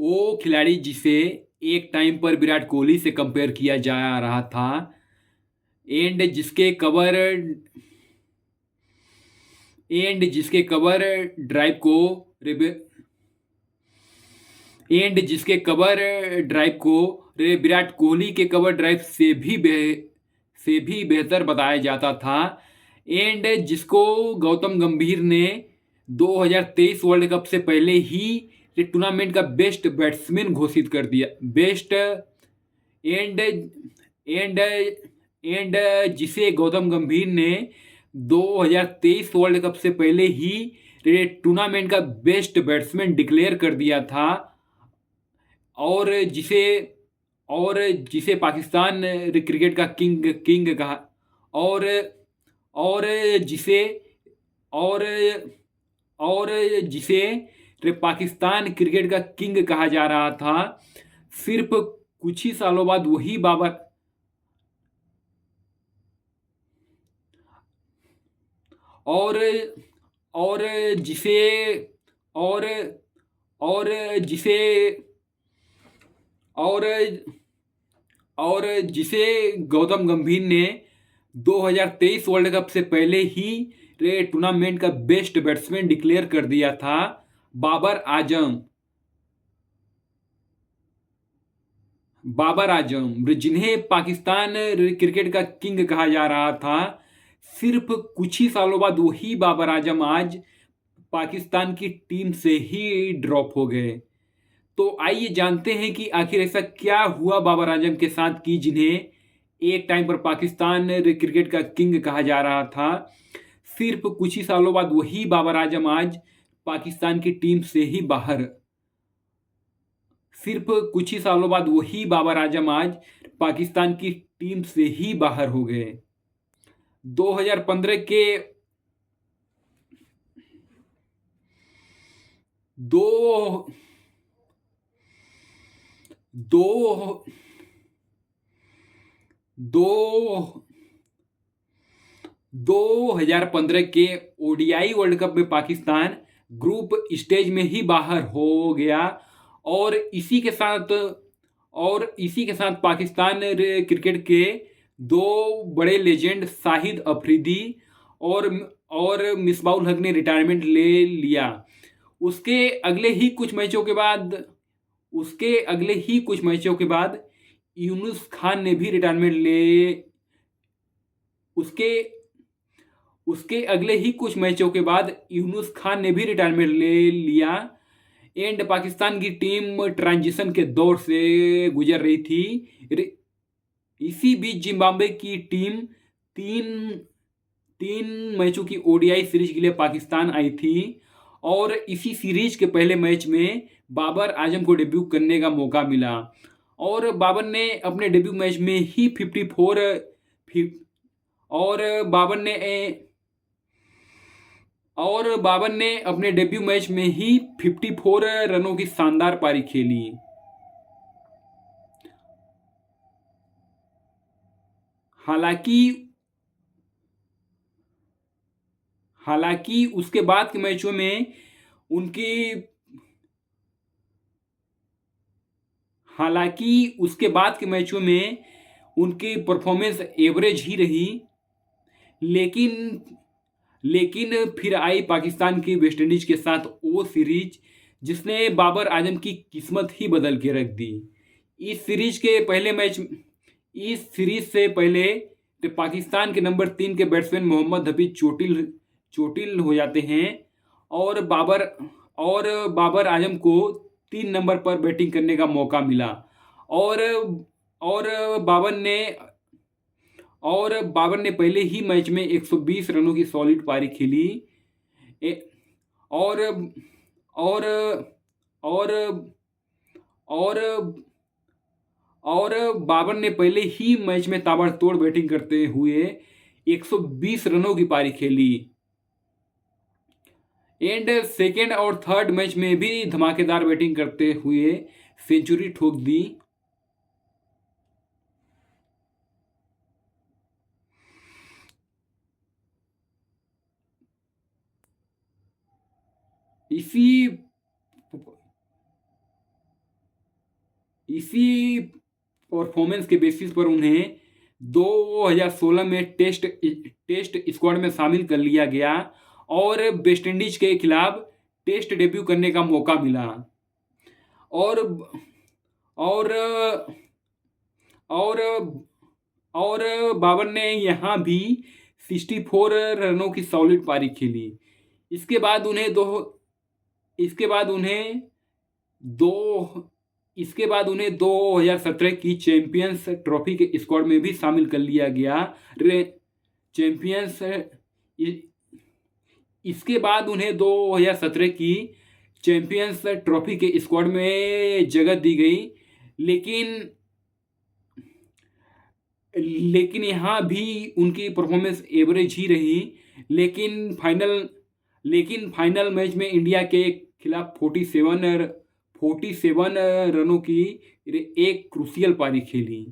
वो खिलाड़ी जिसे एक टाइम पर विराट कोहली से कंपेयर किया जा रहा था एंड जिसके कवर ड्राइव को जिसके कवर ड्राइव को विराट कोहली के कवर ड्राइव से भी बेहतर बताया जाता था एंड जिसको गौतम गंभीर ने 2023 वर्ल्ड कप से पहले ही टूर्नामेंट का बेस्ट बैट्समैन घोषित कर दिया बेस्ट एंड एंड एंड जिसे गौतम गंभीर ने 2023 वर्ल्ड कप से पहले ही टूर्नामेंट का बेस्ट बैट्समैन डिक्लेयर कर दिया था और जिसे जिसे पाकिस्तान क्रिकेट का किंग किंग कहा और और जिसे और और जिसे पाकिस्तान क्रिकेट का किंग कहा जा रहा था सिर्फ कुछ ही सालों बाद वही बाबर और और जिसे और और जिसे और और जिसे गौतम गंभीर ने 2023 वर्ल्ड कप से पहले ही टूर्नामेंट का बेस्ट बैट्समैन डिक्लेयर कर दिया था बाबर आजम जिन्हें पाकिस्तान क्रिकेट का किंग कहा जा रहा था सिर्फ कुछ ही सालों बाद वही बाबर आजम आज पाकिस्तान की टीम से ही ड्रॉप हो गए। तो आइए जानते हैं कि आखिर ऐसा क्या हुआ बाबर आजम के साथ कि जिन्हें एक टाइम पर पाकिस्तान क्रिकेट का किंग कहा जा रहा था सिर्फ कुछ ही सालों बाद वही बाबर आजम आज पाकिस्तान की टीम से ही बाहर सिर्फ कुछ ही सालों बाद वही बाबर आजम आज पाकिस्तान की टीम से ही बाहर हो गए। 2015 के दो दो दो 2015 के ओडीआई वर्ल्ड कप में पाकिस्तान ग्रुप स्टेज में ही बाहर हो गया और इसी के साथ पाकिस्तान क्रिकेट के दो बड़े लेजेंड शाहिद अफरीदी और मिसबाउल हक ने रिटायरमेंट ले लिया। उसके अगले ही कुछ मैचों के बाद यूनुस खान ने भी रिटायरमेंट ले उसके उसके अगले ही कुछ मैचों के बाद यूनुस खान ने भी रिटायरमेंट ले लिया एंड पाकिस्तान की टीम ट्रांजिशन के दौर से गुजर रही थी। इसी बीच जिम्बाब्वे की टीम तीन तीन मैचों की ओडीआई सीरीज के लिए पाकिस्तान आई थी और इसी सीरीज के पहले मैच में बाबर आजम को डेब्यू करने का मौका मिला और बाबर ने अपने डेब्यू मैच में ही 54 और बाबर ने अपने डेब्यू मैच में ही 54 रनों की शानदार पारी खेली। हालांकि उसके बाद के मैचों में उनकी परफॉर्मेंस एवरेज ही रही लेकिन फिर आई पाकिस्तान की वेस्टइंडीज के साथ वो सीरीज जिसने बाबर आजम की किस्मत ही बदल के रख दी। इस सीरीज से पहले तो पाकिस्तान के नंबर 3 के बैट्समैन मोहम्मद हफीज चोटिल हो जाते हैं और बाबर आजम को 3 नंबर पर बैटिंग करने का मौका मिला और और बाबर ने पहले ही मैच में 120 रनों की सॉलिड पारी खेली और और और और और बाबर ने पहले ही मैच में ताबड़तोड़ बैटिंग करते हुए 120 रनों की पारी खेली एंड सेकेंड और थर्ड मैच में भी धमाकेदार बैटिंग करते हुए सेंचुरी ठोक दी। इसी परफॉर्मेंस के बेसिस पर उन्हें 2016 में टेस्ट स्क्वाड में शामिल कर लिया गया और वेस्ट इंडीज के खिलाफ टेस्ट डेब्यू करने का मौका मिला। और और और और बाबर ने यहाँ भी 64 रनों की सॉलिड पारी खेली। इसके बाद उन्हें दो इसके बाद उन्हें 2017 की चैंपियंस ट्रॉफी के स्क्वाड में भी शामिल कर लिया गया। चैंपियंस इसके बाद उन्हें 2017 की चैंपियंस ट्रॉफी के स्क्वाड में जगह दी गई, लेकिन यहाँ भी उनकी परफॉर्मेंस एवरेज ही रही। लेकिन फाइनल मैच में इंडिया के खिलाफ 47 रनों की एक क्रूशियल पारी खेली।